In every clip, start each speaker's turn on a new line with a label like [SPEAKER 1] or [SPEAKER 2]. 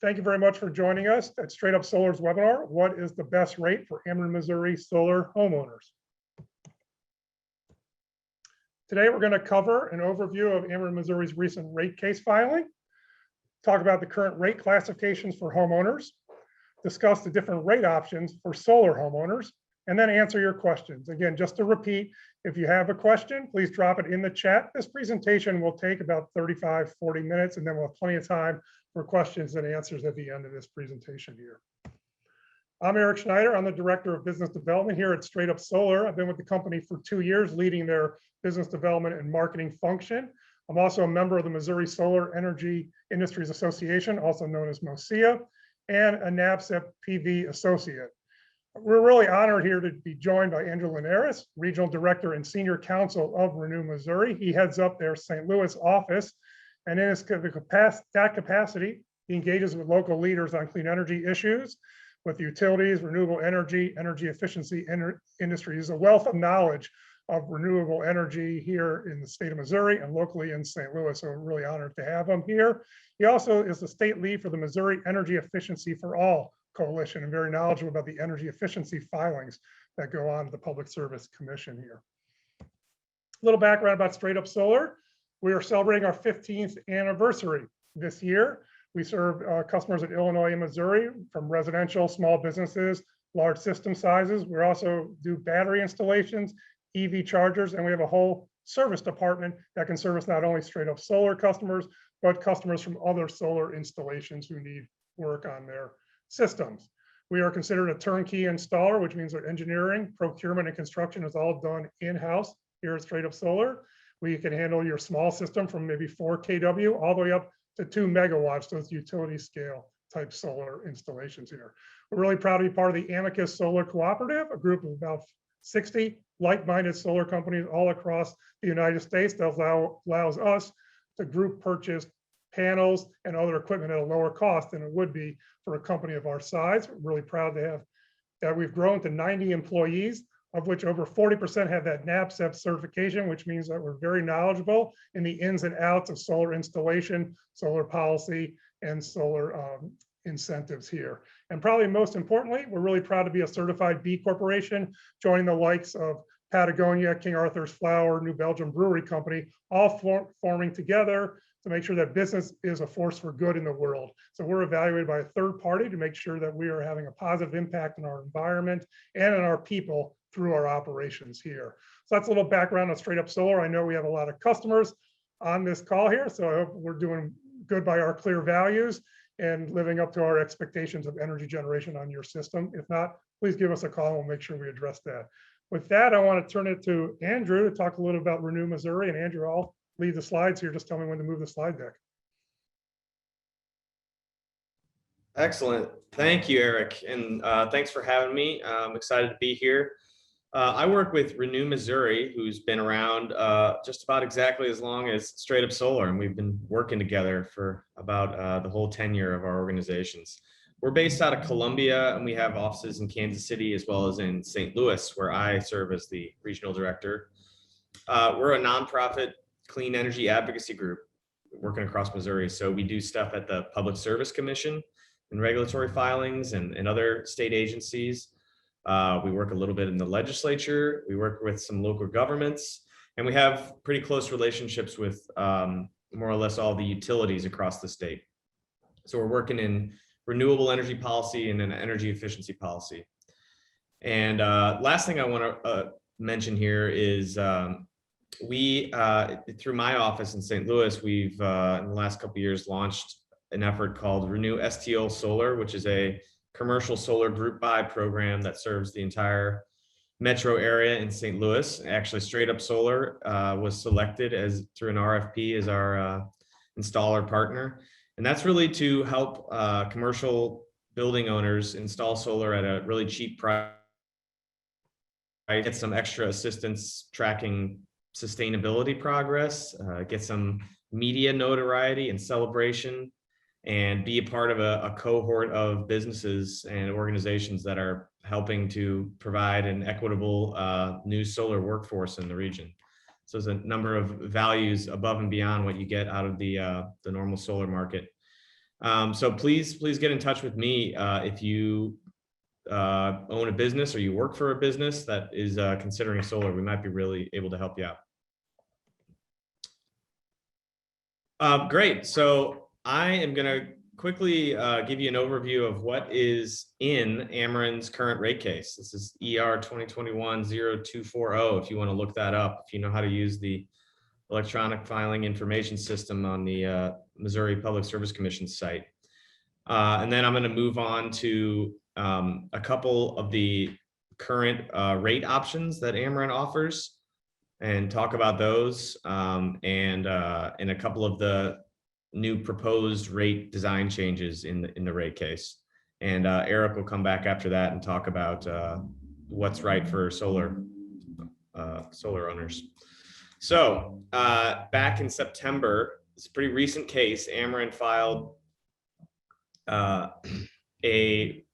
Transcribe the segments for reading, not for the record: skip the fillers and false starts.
[SPEAKER 1] Thank you very much for joining us at Straight Up Solar's webinar. What is the best rate for Ameren Missouri solar homeowners? Today, we're going to cover an overview of Ameren Missouri's recent rate case filing, talk about the current rate classifications for homeowners, discuss the different rate options for solar homeowners, and then answer your questions. Again, just to repeat, if you have a question, please drop it in the chat. This presentation will take about 35, 40 minutes, and then we'll have plenty of time for questions and answers at the end of this presentation here. I'm Eric Schneider. I'm the Director of Business Development here at Straight Up Solar. I've been with the company for 2 years, leading their business development and marketing function. I'm also a member of the Missouri Solar Energy Industries Association, also known as MOSIA, and a NABCEP PV associate. We're really honored here to be joined by Andrew Linhares, Regional Director and Senior Counsel of Renew Missouri. He heads up their St. Louis office, and in that capacity, he engages with local leaders on clean energy issues, with utilities, renewable energy, energy efficiency industries, a wealth of knowledge of renewable energy here in the state of Missouri and locally in St. Louis. So we're really honored to have him here. He also is the state lead for the Missouri Energy Efficiency for All Coalition and very knowledgeable about the energy efficiency filings that go on to the Public Service Commission here. A little background about Straight Up Solar. We are celebrating our 15th anniversary this year. We serve customers in Illinois and Missouri, from residential, small businesses, large system sizes. We also do battery installations, EV chargers, and we have a whole service department that can service not only Straight Up Solar customers, but customers from other solar installations who need work on their systems. We are considered a turnkey installer, which means our engineering, procurement, and construction is all done in-house here at Straight Up Solar. We can handle your small system from maybe 4 kW all the way up to 2 megawatts, those utility scale type solar installations here. We're really proud to be part of the Amicus Solar Cooperative, a group of about 60 like-minded solar companies all across the United States that allows us to group purchase panels and other equipment at a lower cost than it would be for a company of our size. We're really proud to have that. We've grown to 90 employees, of which over 40% have that NABCEP certification, which means that we're very knowledgeable in the ins and outs of solar installation, solar policy, and solar incentives here. And probably most importantly, we're really proud to be a certified B Corporation, joining the likes of Patagonia, King Arthur's Flour, New Belgium Brewery Company, all forming together to make sure that business is a force for good in the world. So we're evaluated by a third party to make sure that we are having a positive impact on our environment and on our people through our operations here. So that's a little background on Straight Up Solar. I know we have a lot of customers on this call here, so I hope we're doing good by our clear values and living up to our expectations of energy generation on your system. If not, please give us a call and we'll make sure we address that. With that, I want to turn it to Andrew to talk a little about Renew Missouri. And Andrew, I'll leave the slides here. Just tell me when to move the slide deck.
[SPEAKER 2] Excellent. Thank you, Eric. And thanks for having me. I'm excited to be here. I work with Renew Missouri, who's been around just about exactly as long as Straight Up Solar. And we've been working together for about the whole tenure of our organizations. We're based out of Columbia, and we have offices in Kansas City as well as in St. Louis, where I serve as the regional director. We're a nonprofit clean energy advocacy group working across Missouri. So we do stuff at the Public Service Commission and regulatory filings and other state agencies. We work a little bit in the legislature. We work with some local governments, and we have pretty close relationships with more or less all the utilities across the state. So we're working in renewable energy policy and an energy efficiency policy. And last thing I want to mention here is we, through my office in St. Louis, we've in the last couple of years launched an effort called Renew STL Solar, which is a commercial solar group buy program that serves the entire metro area in St. Louis. Actually, Straight Up Solar was selected as through an RFP as our installer partner. And that's really to help commercial building owners install solar at a really cheap price, get some extra assistance tracking sustainability progress, get some media notoriety and celebration, and be a part of a cohort of businesses and organizations that are helping to provide an equitable new solar workforce in the region. So there's a number of values above and beyond what you get out of the normal solar market. So please get in touch with me if you own a business or you work for a business that is considering solar. We might be really able to help you out. Great. So I am going to quickly give you an overview of what is in Ameren's current rate case. This is ER 2021-0240 if you want to look that up, if you know how to use the electronic filing information system on the Missouri Public Service Commission site. And then I'm going to move on to a couple of the current rate options that Ameren offers and talk about those and a couple of the new proposed rate design changes in the rate case. And Eric will come back after that and talk about what's right for solar owners. So back in September, it's a pretty recent case, Ameren filed a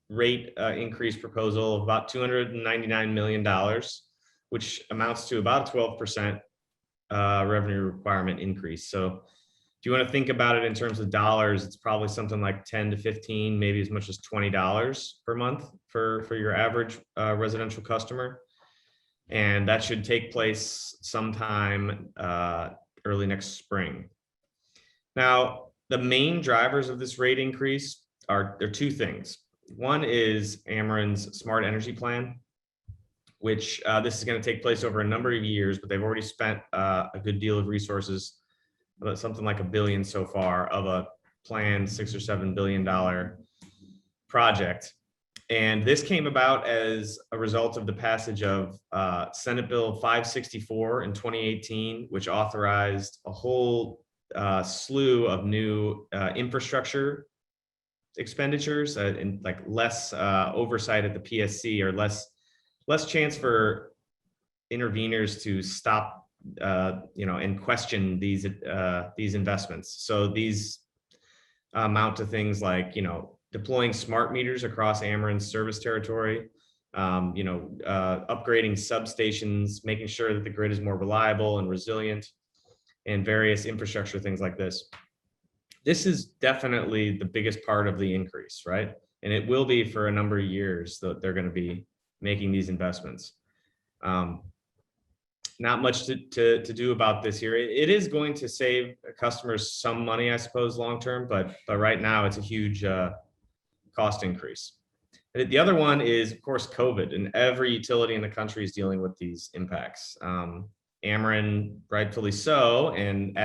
[SPEAKER 2] rate increase proposal of about $299 million, which amounts to about a 12% revenue requirement increase. So if you want to think about it in terms of dollars, it's probably something like 10 to 15, maybe as much as $20 per month for your average residential customer. And that should take place sometime early next spring. Now, the main drivers of this rate increase are two things. One is Ameren's Smart Energy Plan, which this is going to take place over a number of years, but they've already spent a good deal of resources, about something like $1 billion so far of a planned $6 or $7 billion project. And this came about as a result of the passage of Senate Bill 564 in 2018, which authorized a whole slew of new infrastructure expenditures and like less oversight at the PSC, or less chance for interveners to stop and question these investments. So these amount to things like deploying smart meters across Ameren's service territory, upgrading substations, making sure that the grid is more reliable and resilient, and various infrastructure things like this. This is definitely the biggest part of the increase, right? And it will be for a number of years that they're going to be making these investments. Not much to do about this here. It is going to save customers some money, I suppose, long term, but right now it's a huge cost increase. And the other one is, of course, COVID, and every utility in the country is dealing with these impacts. Ameren, rightfully so, and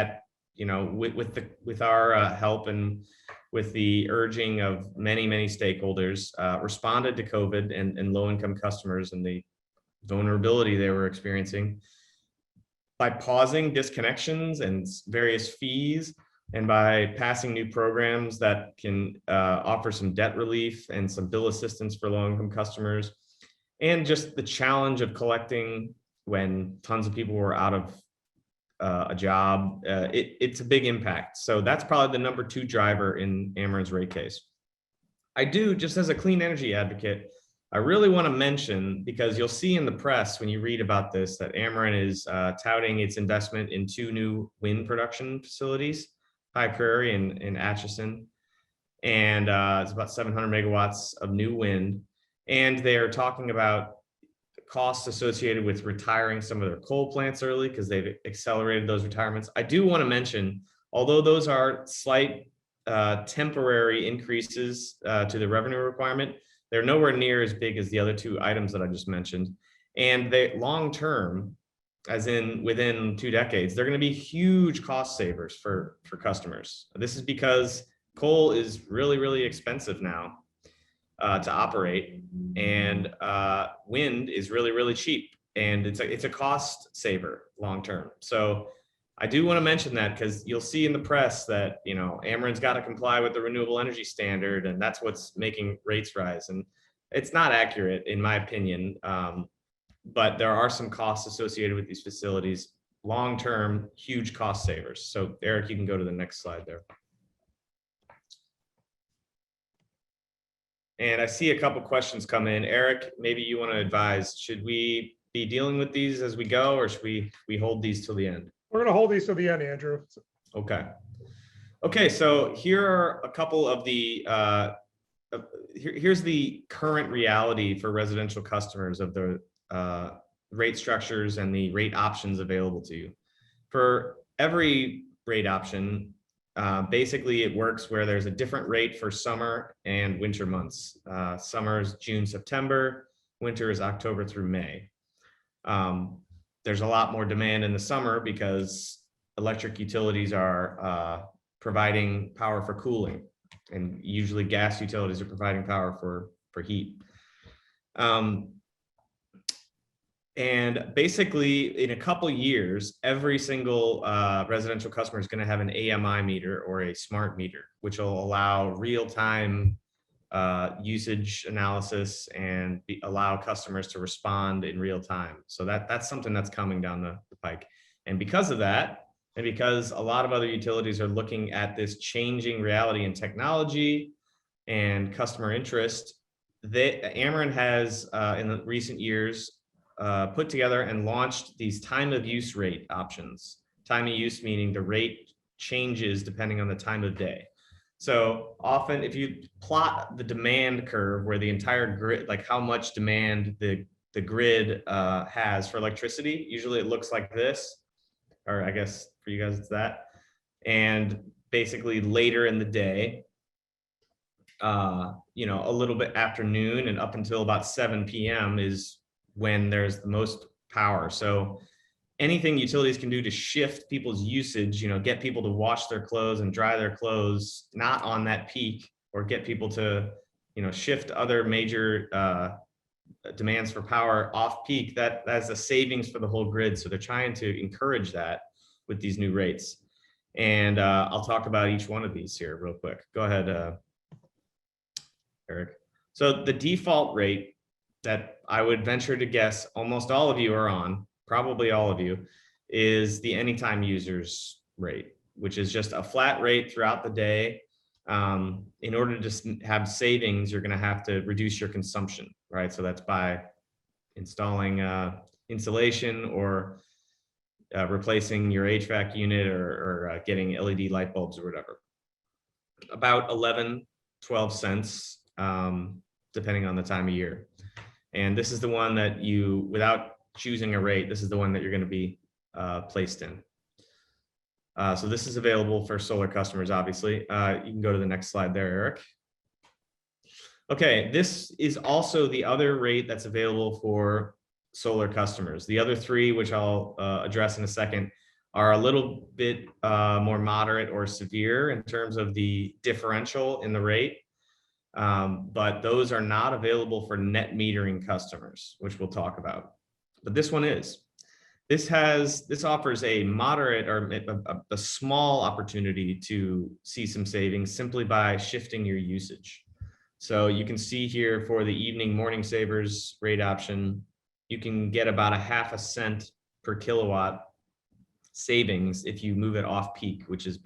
[SPEAKER 2] with our help and with the urging of many stakeholders, responded to COVID and low-income customers and the vulnerability they were experiencing by pausing disconnections and various fees, and by passing new programs that can offer some debt relief and some bill assistance for low-income customers, and just the challenge of collecting when tons of people were out of a job. It's a big impact. So that's probably the number 2 driver in Ameren's rate case. I do, just as a clean energy advocate, I really want to mention, because you'll see in the press when you read about this, that Ameren is touting its investment in 2 new wind production facilities, High Prairie and Atchison. And it's about 700 megawatts of new wind. And they're talking about costs associated with retiring some of their coal plants early because they've accelerated those retirements. I do want to mention, although those are slight temporary increases to the revenue requirement, they're nowhere near as big as the other 2 items that I just mentioned. And they long term, as in within 2 decades, they're going to be huge cost savers for customers. This is because coal is really expensive now to operate, and wind is really cheap, and it's a cost saver long term. So I do want to mention that, because you'll see in the press that Ameren's got to comply with the renewable energy standard, and that's what's making rates rise. And it's not accurate, in my opinion. But there are some costs associated with these facilities. Long term, huge cost savers. So Eric, you can go to the next slide there. And I see a couple questions come in. Eric, maybe you want to advise, should we be dealing with these as we go, or should we hold these till the end?
[SPEAKER 1] We're going to hold these to the end, Andrew.
[SPEAKER 2] Okay. Okay, so here are a couple of the, here's the current reality for residential customers of the rate structures and the rate options available to you. For every rate option, basically it works where there's a different rate for summer and winter months. Summer is June, September, winter is October through May. There's a lot more demand in the summer because electric utilities are providing power for cooling, and usually gas utilities are providing power for heat. And basically, in a couple years, every single residential customer is going to have an AMI meter or a smart meter, which will allow real-time usage analysis and allow customers to respond in real time. So that's something that's coming down the pike. And because of that, and because a lot of other utilities are looking at this changing reality in technology and customer interest, Ameren has in the recent years put together and launched these time of use rate options. Time of use meaning the rate changes depending on the time of day. So often if you plot the demand curve where the entire grid, like how much demand the grid has for electricity, usually it looks like this, or I guess for you guys it's that. And basically later in the day, you know, a little bit afternoon and up until about 7 p.m. is when there's the most power. So anything utilities can do to shift people's usage, you know, get people to wash their clothes and dry their clothes, not on that peak, or get people to, you know, shift other major demands for power off peak, that's a savings for the whole grid. So they're trying to encourage that with these new rates. And I'll talk about each one of these here real quick. Go ahead, Eric. So the default rate that I would venture to guess almost all of you are on, probably all of you, is the anytime users rate, which is just a flat rate throughout the day. In order to have savings, you're going to have to reduce your consumption, right? So that's by installing insulation or replacing your HVAC unit or getting LED light bulbs or whatever. About 11, 12 cents, depending on the time of year. And this is the one that you, without choosing a rate, this is the one that you're going to be placed in. So this is available for solar customers, obviously. You can go to the next slide there, Eric. Okay, this is also the other rate that's available for solar customers. The other three, which I'll address in a second, are a little bit more moderate or severe in terms of the differential in the rate. But those are not available for net metering customers, which we'll talk about. But this one is. This offers a moderate or a small opportunity to see some savings simply by shifting your usage. So you can see here for the evening morning savers rate option, you can get about 0.5 cent per kilowatt savings if you move it off peak, which is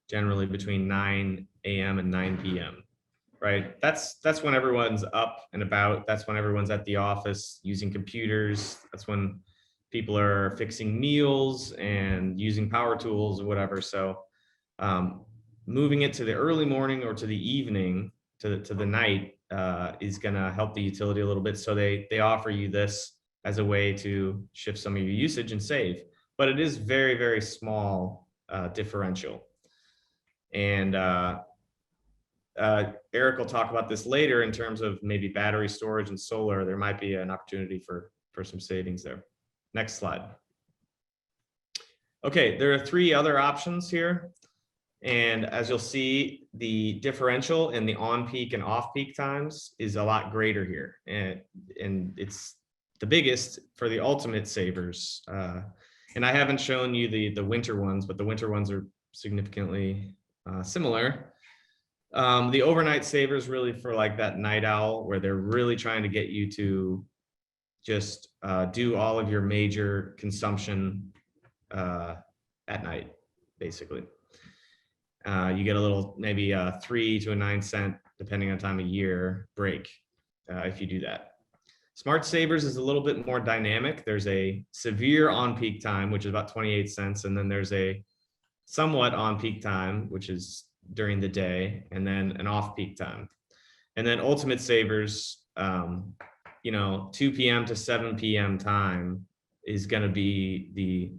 [SPEAKER 2] generally between 9 a.m. and 9 p.m. Right? That's when everyone's up and about. That's when everyone's at the office using computers. That's when people are fixing meals and using power tools or whatever. So moving it to the early morning or to the evening, to the night, is going to help the utility a little bit. So they offer you this as a way to shift some of your usage and save. But it is very, very small differential. And Eric will talk about this later in terms of maybe battery storage and solar. There might be an opportunity for some savings there. Next slide. Okay, there are 3 other options here. And as you'll see, the differential in the on-peak and off-peak times is a lot greater here. And it's the biggest for the ultimate savers. And I haven't shown you the winter ones, but the winter ones are significantly similar. The overnight savers really for like that night owl where they're really trying to get you to just do all of your major consumption at night, basically. You get a little, maybe a 3 to 9 cent, depending on time of year, break if you do that. Smart Savers is a little bit more dynamic. There's a severe on-peak time, which is about 28 cents, and then there's a somewhat on peak time, which is during the day, and then an off peak time. And then ultimate savers, 2 p.m. to 7 p.m. time is going to be the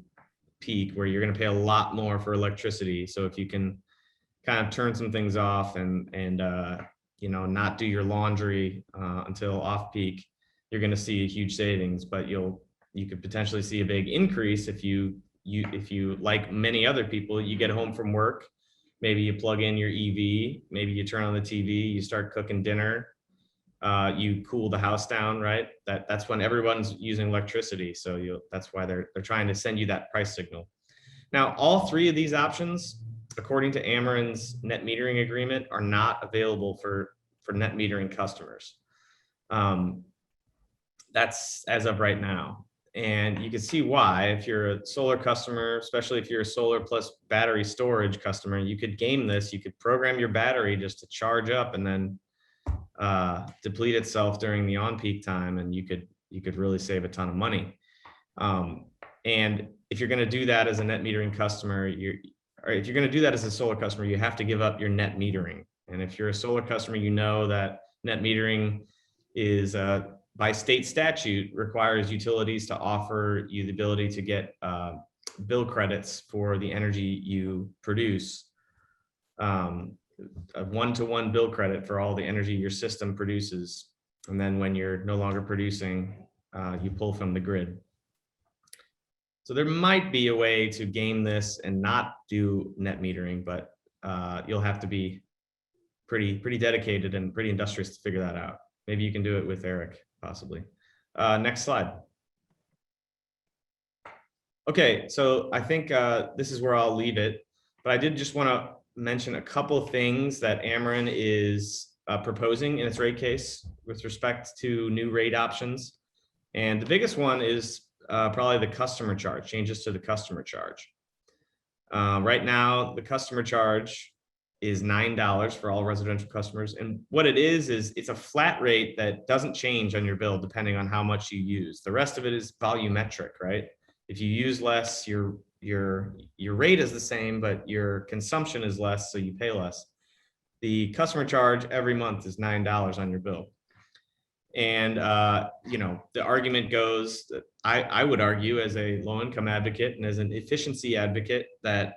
[SPEAKER 2] peak where you're going to pay a lot more for electricity. So if you can kind of turn some things off and not do your laundry until off peak, you're going to see a huge savings. But you could potentially see a big increase if you like many other people, you get home from work, maybe you plug in your EV, maybe you turn on the TV, you start cooking dinner, you cool the house down, right? That's when everyone's using electricity. So that's why they're trying to send you that price signal. Now, all three of these options, according to Ameren's net metering agreement, are not available for net metering customers. That's as of right now. And you can see why. If you're a solar customer, especially if you're a solar plus battery storage customer, you could game this. You could program your battery just to charge up and then deplete itself during the on-peak time, and you could really save a ton of money. And if you're going to do that as a net metering customer, if you're going to do that as a solar customer, you have to give up your net metering. And if you're a solar customer, you know that net metering is by state statute requires utilities to offer you the ability to get bill credits for the energy you produce, a 1-to-1 bill credit for all the energy your system produces. And then when you're no longer producing, you pull from the grid. So there might be a way to game this and not do net metering, but you'll have to be pretty dedicated and pretty industrious to figure that out. Maybe you can do it with Eric, possibly. Next slide. Okay, so I think this is where I'll leave it, but I did just want to mention a couple of things that Ameren is proposing in its rate case with respect to new rate options. And the biggest one is probably the customer charge, changes to the customer charge. Right now, the customer charge is $9 for all residential customers. And what it is it's a flat rate that doesn't change on your bill depending on how much you use. The rest of it is volumetric, right? If you use less, your rate is the same, but your consumption is less, so you pay less. The customer charge every month is $9 on your bill. And the argument goes that I would argue as a low-income advocate and as an efficiency advocate that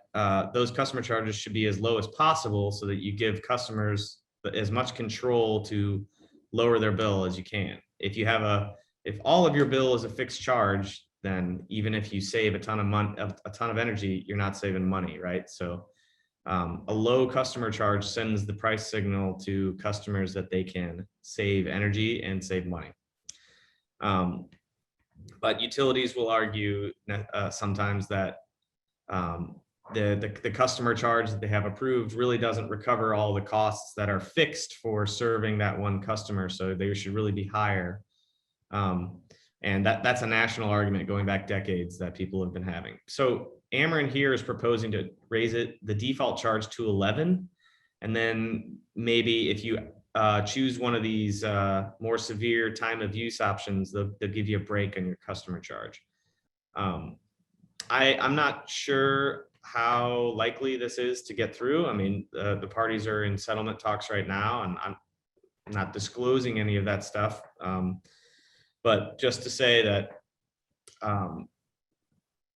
[SPEAKER 2] those customer charges should be as low as possible so that you give customers as much control to lower their bill as you can. If all of your bill is a fixed charge, then even if you save a ton of energy, you're not saving money, right? So a low customer charge sends the price signal to customers that they can save energy and save money. But utilities will argue sometimes that the customer charge that they have approved really doesn't recover all the costs that are fixed for serving that one customer, so they should really be higher. And that's a national argument going back decades that people have been having. So Ameren here is proposing to raise the default charge to 11. And then maybe if you choose one of these more severe time of use options, they'll give you a break on your customer charge. I'm not sure how likely this is to get through. I mean, the parties are in settlement talks right now, and I'm not disclosing any of that stuff. But just to say that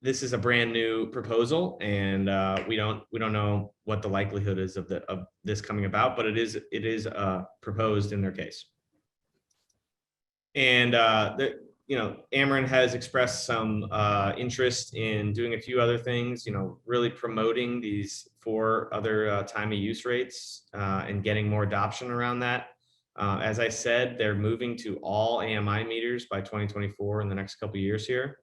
[SPEAKER 2] this is a brand new proposal, and we don't know what the likelihood is of this coming about, but it is proposed in their case. And Ameren has expressed some interest in doing a few other things, really promoting these 4 other time of use rates and getting more adoption around that. As I said, they're moving to all AMI meters by 2024 in the next couple of years here.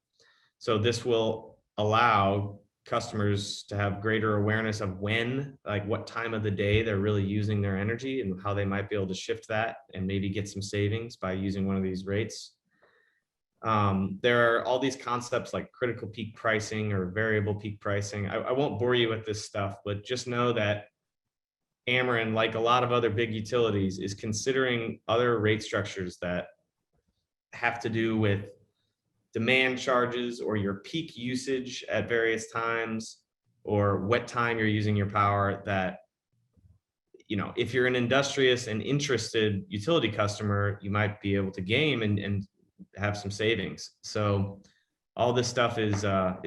[SPEAKER 2] So this will allow customers to have greater awareness of what time of the day they're really using their energy and how they might be able to shift that and maybe get some savings by using one of these rates. There are all these concepts like critical peak pricing or variable peak pricing. I won't bore you with this stuff, but just know that Ameren, like a lot of other big utilities, is considering other rate structures that have to do with demand charges or your peak usage at various times, or what time you're using your power, that, you know, if you're an industrious and interested utility customer, you might be able to game and have some savings. So all this stuff is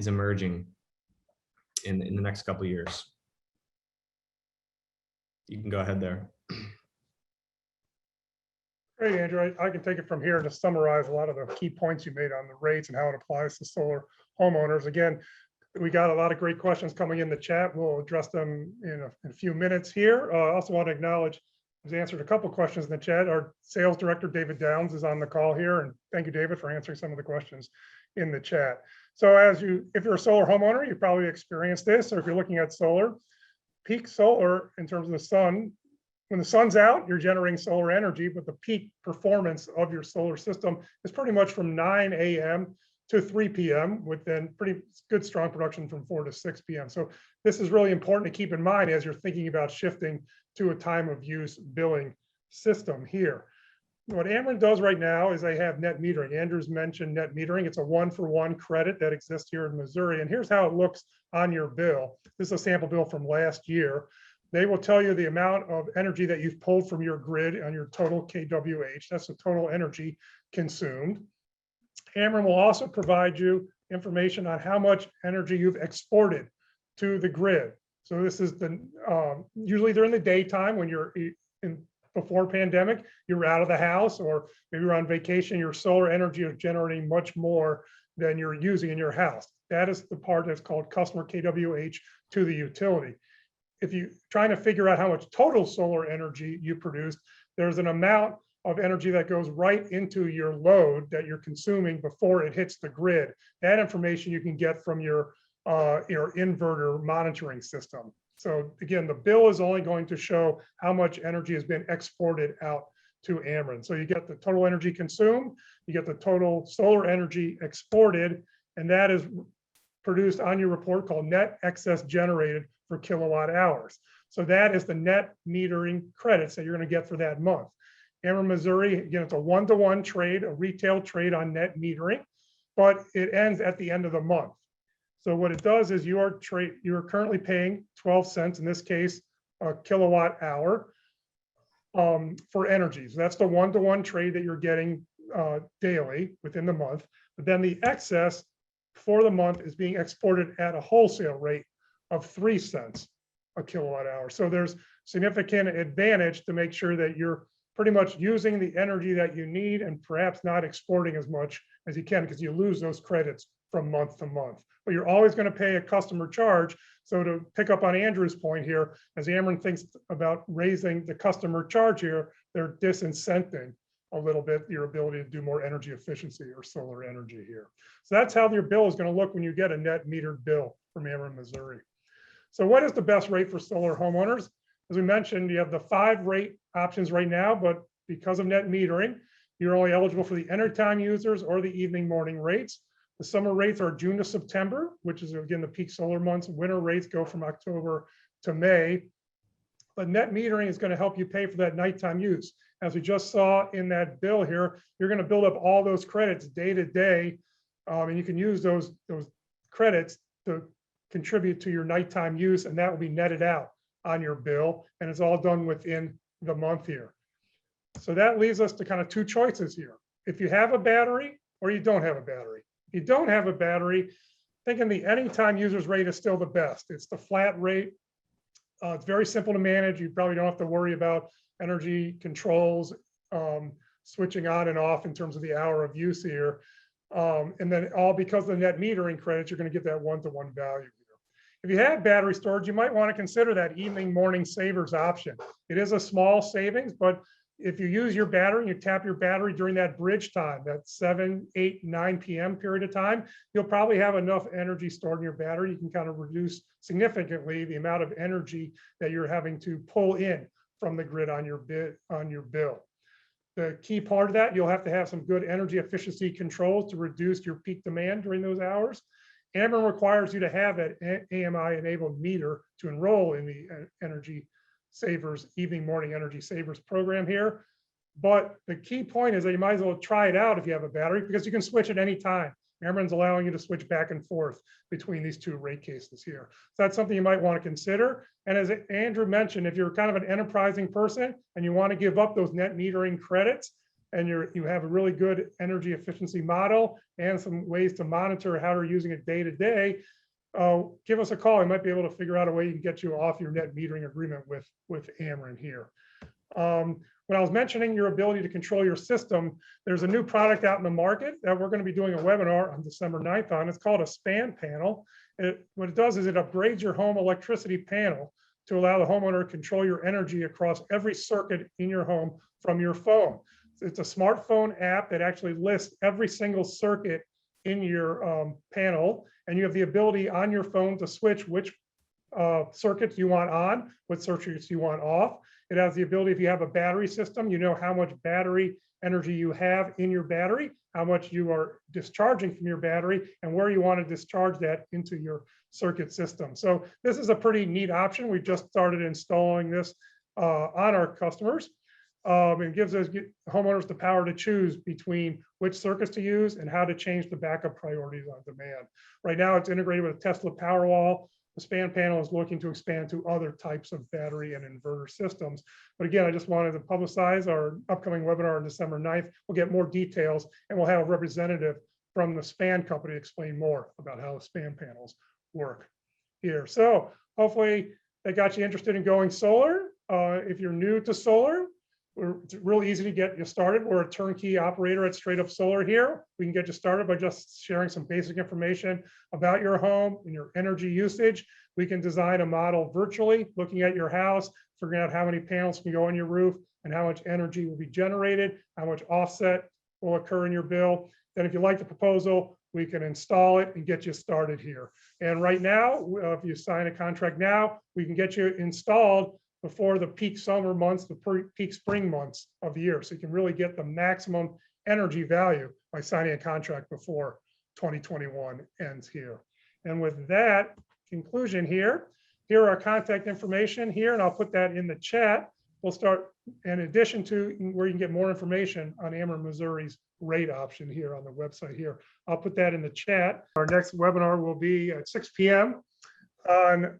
[SPEAKER 2] emerging in the next couple of years. You can go ahead there.
[SPEAKER 1] Great, Andrew. I can take it from here to summarize a lot of the key points you made on the rates and how it applies to solar homeowners. Again, we got a lot of great questions coming in the chat. We'll address them in a few minutes here. I also want to acknowledge, he's answered a couple questions in the chat. Our sales director, David Downs, is on the call here. And thank you, David, for answering some of the questions in the chat. So if you're a solar homeowner, you probably experienced this, or if you're looking at solar, peak solar in terms of the sun, when the sun's out, you're generating solar energy, but the peak performance of your solar system is pretty much from 9 a.m. to 3 p.m. with then pretty good strong production from 4 to 6 p.m. So this is really important to keep in mind as you're thinking about shifting to a time of use billing system here. What Ameren does right now is they have net metering. Andrew's mentioned net metering. It's a 1-for-1 credit that exists here in Missouri. And here's how it looks on your bill. This is a sample bill from last year. They will tell you the amount of energy that you've pulled from your grid on your total kWh. That's the total energy consumed. Ameren will also provide you information on how much energy you've exported to the grid. So this is usually during the daytime when you're before pandemic, you're out of the house, or maybe you're on vacation, your solar energy is generating much more than you're using in your house. That is the part that's called customer kWh to the utility. If you're trying to figure out how much total solar energy you produced, there's an amount of energy that goes right into your load that you're consuming before it hits the grid. That information you can get from your inverter monitoring system. So again, the bill is only going to show how much energy has been exported out to Ameren. So you get the total energy consumed, you get the total solar energy exported, and that is produced on your report called net excess generated for kilowatt hours. So that is the net metering credits that you're going to get for that month. Ameren Missouri, again, it's a 1-to-1 trade, a retail trade on net metering, but it ends at the end of the month. So what it does is you're currently paying 12 cents, in this case, a kilowatt hour for energy. So that's the 1-to-1 trade that you're getting daily within the month. But then the excess for the month is being exported at a wholesale rate of 3 cents a kilowatt hour. So there's significant advantage to make sure that you're pretty much using the energy that you need and perhaps not exporting as much as you can, because you lose those credits from month to month. But you're always going to pay a customer charge. So to pick up on Andrew's point here, as Ameren thinks about raising the customer charge here, they're disincenting a little bit your ability to do more energy efficiency or solar energy here. So that's how your bill is going to look when you get a net metered bill from Ameren Missouri. So what is the best rate for solar homeowners? As we mentioned, you have the 5 rate options right now, but because of net metering, you're only eligible for the anytime users or the evening morning rates. The summer rates are June to September, which is again the peak solar months. Winter rates go from October to May. But net metering is going to help you pay for that nighttime use. As we just saw in that bill here, you're going to build up all those credits day to day, and you can use those credits to contribute to your nighttime use, and that will be netted out on your bill, and it's all done within the month here. So that leaves us to kind of 2 choices here. If you have a battery or you don't have a battery. If you don't have a battery, thinking the anytime users rate is still the best. It's the flat rate. It's very simple to manage. You probably don't have to worry about energy controls, switching on and off in terms of the hour of use here. And then all because of the net metering credits, you're going to get that 1-to-1 value here. If you have battery storage, you might want to consider that evening morning savers option. It is a small savings, but if you use your battery and you tap your battery during that bridge time, that 7, 8, 9 p.m. period of time, you'll probably have enough energy stored in your battery. You can kind of reduce significantly the amount of energy that you're having to pull in from the grid on your bill. The key part of that, you'll have to have some good energy efficiency controls to reduce your peak demand during those hours. Ameren requires you to have that AMI enabled meter to enroll in the energy savers, evening morning energy savers program here. But the key point is that you might as well try it out if you have a battery, because you can switch at any time Ameren's allowing you to switch back and forth between these two rate cases here. So that's something you might want to consider. And as Andrew mentioned, if you're kind of an enterprising person and you want to give up those net metering credits, and you have a really good energy efficiency model and some ways to monitor how you're using it day to day, give us a call. We might be able to figure out a way you can get you off your net metering agreement with Ameren here. When I was mentioning your ability to control your system, there's a new product out in the market that we're going to be doing a webinar on December 9th on. It's called a SPAN panel. What it does is it upgrades your home electricity panel to allow the homeowner to control your energy across every circuit in your home from your phone. It's a smartphone app that actually lists every single circuit in your panel, and you have the ability on your phone to switch which circuits you want on, what circuits you want off. It has the ability, if you have a battery system, you know how much battery energy you have in your battery, how much you are discharging from your battery, and where you want to discharge that into your circuit system. So this is a pretty neat option. We just started installing this on our customers. It gives us homeowners the power to choose between which circuits to use and how to change the backup priorities on demand. Right now, it's integrated with a Tesla Powerwall. The SPAN panel is looking to expand to other types of battery and inverter systems. But again, I just wanted to publicize our upcoming webinar on December 9th. We'll get more details, and we'll have a representative from the SPAN company explain more about how the SPAN panels work here. So hopefully that got you interested in going solar. If you're new to solar, it's really easy to get you started. We're a turnkey operator at StraightUp Solar here. We can get you started by just sharing some basic information about your home and your energy usage. We can design a model virtually, looking at your house, figuring out how many panels can go on your roof and how much energy will be generated, how much offset will occur in your bill. Then if you like the proposal, we can install it and get you started here. And right now, if you sign a contract now, we can get you installed before the peak summer months, the peak spring months of the year. So you can really get the maximum energy value by signing a contract before 2021 ends here. And with that conclusion here are our contact information here, and I'll put that in the chat. We'll start, in addition to where you can get more information on Ameren Missouri's rate option here on the website here. I'll put that in the chat. Our next webinar will be at 6 p.m. on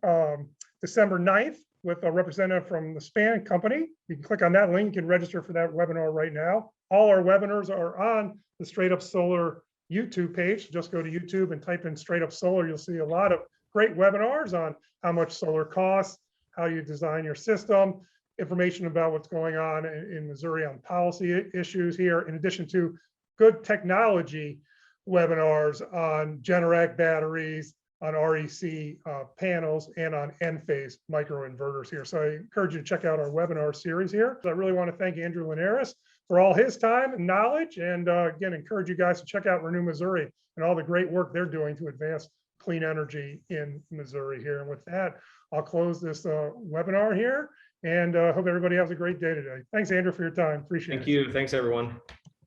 [SPEAKER 1] December 9th. With a representative from the SPAN company. You can click on that link and register for that webinar right now. All our webinars are on the StraightUp Solar YouTube page. Just go to YouTube and type in StraightUp Solar. You'll see a lot of great webinars on how much solar costs, how you design your system, information about what's going on in Missouri on policy issues here, in addition to good technology webinars on Generac batteries, on REC panels, and on N-phase microinverters here. So I encourage you to check out our webinar series here. I really want to thank Andrew Linhares for all his time and knowledge, and again, encourage you guys to check out Renew Missouri and all the great work they're doing to advance clean energy in Missouri here. And with that, I'll close this webinar here, and hope everybody has a great day today. Thanks, Andrew, for your time. Appreciate it.
[SPEAKER 2] Thank you. Thanks, everyone.